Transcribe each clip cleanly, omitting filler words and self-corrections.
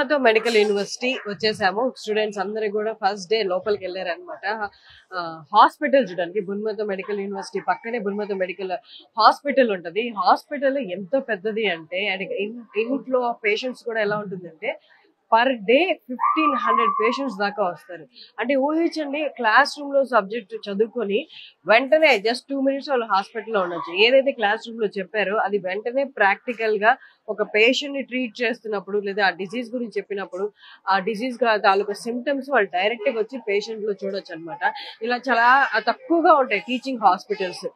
బున్మతో medical university వచ్చేసాము. Students అందరూ కూడా ఫస్ట్ డే లోపలికి వెళ్ళారు అనమాట. హాస్పిటల్ చూడడానికి బున్మతో మెడికల్ యూనివర్సిటీ పక్కనే బున్మతో మెడికల్ హాస్పిటల్ ఉంటది. హాస్పిటల్ ఎంత పెద్దది అంటే ఇన్ఫ్లో ఆఫ్ పేషెంట్స్ కూడా ఎలా ఉంటుందంటే పర్ డే 1500 పేషెంట్స్ దాకా వస్తారు. అంటే ఊహించండి, క్లాస్ రూమ్ లో సబ్జెక్ట్ చదువుకొని వెంటనే జస్ట్ 2 minutes వాళ్ళు హాస్పిటల్లో ఉండొచ్చు. ఏదైతే క్లాస్ రూమ్ లో చెప్పారో అది వెంటనే ప్రాక్టికల్ గా ఒక పేషెంట్ ని ట్రీట్ చేస్తున్నప్పుడు లేదా ఆ డిసీజ్ గురించి చెప్పినప్పుడు ఆ డిసీజ్ తాలూకా సిమ్టమ్స్ వాళ్ళు డైరెక్ట్ గా వచ్చి పేషెంట్ లో చూడొచ్చు అనమాట. ఇలా చాలా తక్కువగా ఉంటాయి టీచింగ్ హాస్పిటల్స్.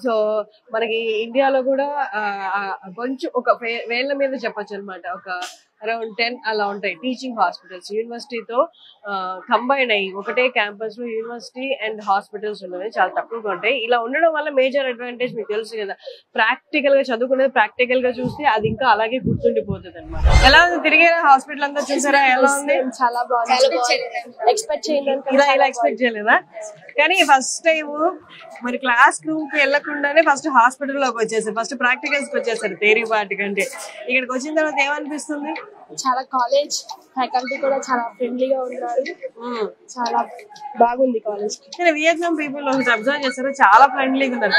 సో మనకి ఇండియాలో కూడా కొంచెం ఒక వేళ్ల మీద చెప్పొచ్చు అనమాట. ఒక అరౌండ్ 10 అలా ఉంటాయి టీచింగ్ హాస్పిటల్స్. యూనివర్సిటీతో కంబైన్ అయ్యి ఒకటే క్యాంపస్ లో యూనివర్సిటీ అండ్ హాస్పిటల్స్ ఉన్నవి చాలా తక్కువగా ఉంటాయి. ఇలా ఉండడం వల్ల మేజర్ అడ్వాంటేజ్ మీకు తెలుసు కదా, ప్రాక్టికల్ గా చదువుకునేది ప్రాక్టికల్ గా చూస్తే అది ఇంకా అలాగే గుర్తుండిపోతుంది అనమాట. ఎలా ఉంది తిరిగే హాస్పిటల్ అంతా చూసారా? ఎలా ఉంది? చాలా బాగుంది. ఎక్స్పెక్ట్ చేయలేదు, ఇలా ఎక్స్పెక్ట్ చేయలేదా? కానీ ఫస్ట్ టైం మరి క్లాస్ రూమ్ కి వెళ్లకుండానే ఫస్ట్ హాస్పిటల్ లోకి వచ్చేసారు, ఫస్ట్ ప్రాక్టికల్స్ కి వచ్చేసారు థియరీ పార్ట్ కంటే. ఇక్కడికి వచ్చిన తర్వాత ఏమనిపిస్తుంది? చాలా కాలేజ్ ఫ్యాకల్టీ కూడా చాలా ఫ్రెండ్లీగా ఉన్నారు, చాలా బాగుంది కాలేజ్. వియత్నాం పీపుల్ అబ్జర్వ్ చేస్తారు, చాలా ఫ్రెండ్లీగా ఉన్నారు.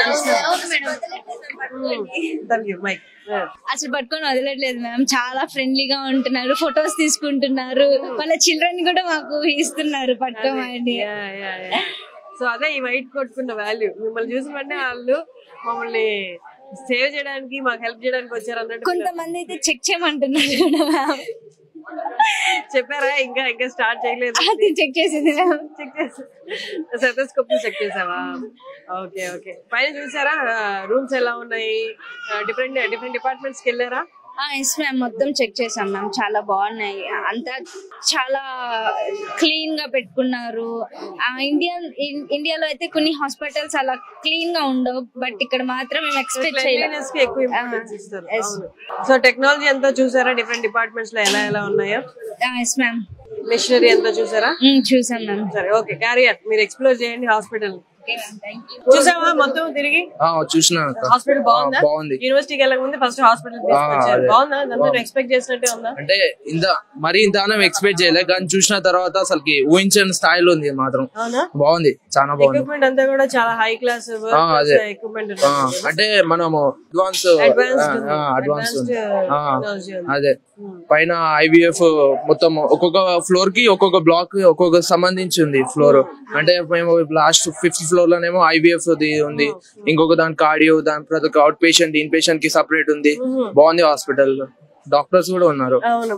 అసలు పట్టుకొని వదలట్లేదు మ్యామ్, చాలా ఫ్రెండ్లీగా ఉంటున్నారు, ఫొటోస్ తీసుకుంటున్నారు, వాళ్ళ చిల్డ్రన్ కూడా మాకు ఇస్తున్నారు పట్టుకోమని. సో అదే ఈ వైట్ కొట్టుకున్న వాల్యూ. మిమ్మల్ని చూసిన వెంటనే వాళ్ళు మమ్మల్ని సేవ్ చేయడానికి మాకు హెల్ప్ చేయడానికి వచ్చారు అన్నట్టు. కొంతమంది అయితే చెక్ చేయమంటున్నారు కూడా మ్యామ్. చెప్పారా? ఇంకా స్టార్ట్ చేయలేదు. అది చెక్ చేసింది మ్యామ్. చెక్ చేసి సెటోస్కోప్ చెక్ చేసావా? Okay okay. పైన చూసారా రూమ్స్ ఎలా ఉన్నాయి? డిఫరెంట్ డిపార్ట్మెంట్స్ కి వెళ్ళారా? ఎస్ మ్యామ్, మొత్తం చెక్ చేసాం మ్యామ్, చాలా బాగున్నాయి. అంతా చాలా క్లీన్ గా పెట్టుకున్నారు. ఇండియాలో అయితే కొన్ని హాస్పిటల్స్ అలా క్లీన్ గా ఉండవు, బట్ ఇక్కడ మాత్రం మేము ఎక్స్పెక్ట్ చేయలేదు. సో టెక్నాలజీ అంతా చూసారా? డిఫరెంట్ డిపార్ట్మెంట్స్ లో ఎలా ఉన్నాయో? Yes ma'am. మిషనరీ అంతా చూసారా? చూసాం మ్యామ్. సరే ఓకే, క్యారియర్ మీరు ఎక్స్ప్లోర్ చేయండి హాస్పిటల్. చూసావా మొత్తం తిరిగి? చూసిన. హాస్పిటల్ బాగుందా? యూనివర్సిటీకి వెళ్ళక ముందు ఫస్ట్ హాస్పిటల్ తీసుకొచ్చారు. బాగుందా? అందరూ ఎక్స్పెక్ట్ చేసినట్టే ఉందా? అంటే మరి ఇంత ఎక్స్పెక్ట్ చేయలేదు, కానీ చూసిన తర్వాత అసలుకి ఊహించని స్థాయిలో ఉంది మాత్రం. బాగుంది, చాలా బాగుంది. ఎక్విప్మెంట్ అంతా కూడా చాలా హై క్లాస్ ఎక్విప్మెంట్. అంటే మనము అడ్వాన్స్ అదే పైన IVF మొత్తం ఒక్కొక్క ఫ్లోర్ కి ఒక్కొక్క బ్లాక్ ఒక్కొక్క సంబంధించి ఉంది ఫ్లోర్. అంటే మేము లాస్ట్ 5th floor లోనేమో IVF ఉంది, ఇంకొక దాని కార్డియో, దాని ప్రతి ఒక్క అవుట్ పేషెంట్ ఇన్ పేషెంట్ కి సపరేట్ ఉంది. బాగుంది హాస్పిటల్, డాక్టర్స్ కూడా ఉన్నారు. అవును,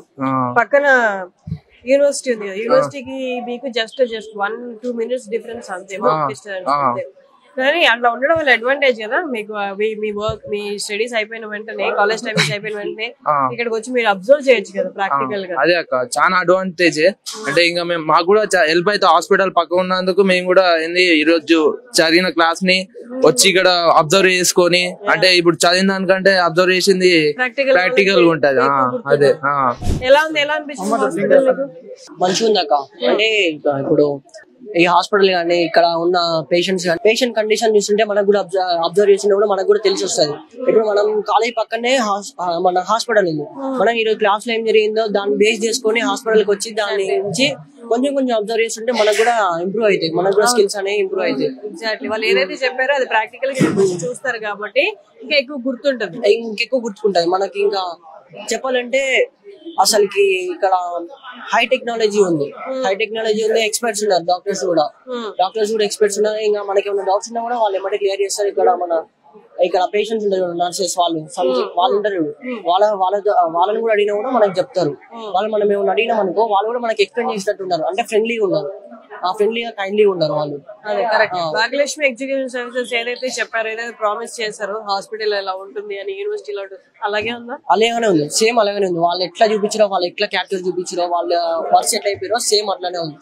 పక్కన యూనివర్సిటీ ఉంది కదా, యూనివర్సిటీకి మీకు జస్ట్ 1-2 minutes డిఫరెన్స్ అంతే. కానీ అట్లా ఉండడం వల్ల అడ్వాంటేజ్ కదా మీకు. మీ వర్క్, మీ స్టడీస్ అయిపోయిన వెంటనే, కాలేజ్ టైమింగ్స్ అయిపోయిన వెంటనే ఇక్కడికి వచ్చి మీరు అబ్జర్వ్ చేయొచ్చు కదా ప్రాక్టికల్ గా. అదే అక్క, చాలా అడ్వాంటేజ్. అంటే ఇంకా మేము మాకు కూడా హెల్ప్ అయితే హాస్పిటల్ పక్క ఉన్నందుకు మేము కూడా ఈ రోజు చదివిన క్లాస్ ని వచ్చి ఇక్కడ అబ్జర్వ్ చేసుకొని, అంటే ఇప్పుడు చదివిన దానికంటే అబ్జర్వ్ చేసింది ప్రాక్టికల్ ఉంటది. అదే ఎలా అనిపిస్తుంది హాస్పిటల్? మంచిగా ఉంది అక్క. అంటే ఇప్పుడు ఈ హాస్పిటల్ గానీ ఇక్కడ ఉన్న పేషెంట్స్ కానీ పేషెంట్ కండిషన్ చూస్తుంటే మనకు కూడా అబ్జర్వ్ చేసినా కూడా మనకు కూడా తెలిసి వస్తుంది. ఇప్పుడు మనం కాలేజ్ పక్కనే మన హాస్పిటల్ ఉంది, మనం ఈరోజు క్లాస్ లో ఏం జరిగిందో దాన్ని బేస్ చేసుకుని హాస్పిటల్ కి వచ్చి దాని నుంచి కొంచెం అబ్జర్వ్ చేస్తుంటే మనకు కూడా ఇంప్రూవ్ అవుతాయి, మనకు కూడా స్కిల్స్ అనేవి ఇంప్రూవ్ అవుతాయి. ఎగ్జాక్ట్లీ, వాళ్ళు ఏదైతే చెప్పారో అది ప్రాక్టికల్ గా చూస్తారు కాబట్టి ఇంకా ఎక్కువ గుర్తుంటది, ఇంకెక్కువ గుర్తుకుంటది మనకి. ఇంకా చెప్పాలంటే అసలుకి ఇక్కడ హై టెక్నాలజీ ఉంది, ఎక్స్పర్ట్స్ ఉన్నారు, డాక్టర్స్ కూడా ఎక్స్పర్ట్స్ ఉన్నారు. ఇంకా మనకి ఏమైనా డౌట్స్ ఉన్నా కూడా వాళ్ళు ఏమంటే క్లియర్ చేస్తారు. ఇక్కడ పేషెంట్స్ ఉంటారు, నర్సెస్ వాళ్ళు ఉంటారు, వాళ్ళని కూడా అడిగినా కూడా మనకి చెప్తారు. మనం ఏమైనా అడిగినాం అనుకో, వాళ్ళు కూడా మనకి ఎక్స్ప్లెయిన్ చేసినట్టు ఉన్నారు, అంటే ఫ్రెండ్లీగా ఉన్నారు, ఫ్రెండ్లీగా కైండ్లీ ఉన్నారు వాళ్ళు. అదే కరెక్ట్. భాగ్యలక్ష్మి ఎగ్జిక్యూటివ్ సర్వీసెస్ ఏదైతే చెప్పారో, ఏదైతే ప్రామిస్ చేశారో హాస్పిటల్ ఎలా ఉంటుంది అని యూనివర్సిటీలో, అలాగే ఉందా? అలాగే ఉంది, సేమ్ అలాగే ఉంది. వాళ్ళు ఎట్లా చూపించారో, వాళ్ళు ఎట్లా క్యాప్చర్ చూపించారో, వాళ్ళ వర్క్స్ ఎట్లా అయిపోయారో సేమ్ అట్లానే ఉంది,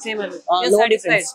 నో డిఫరెన్స్.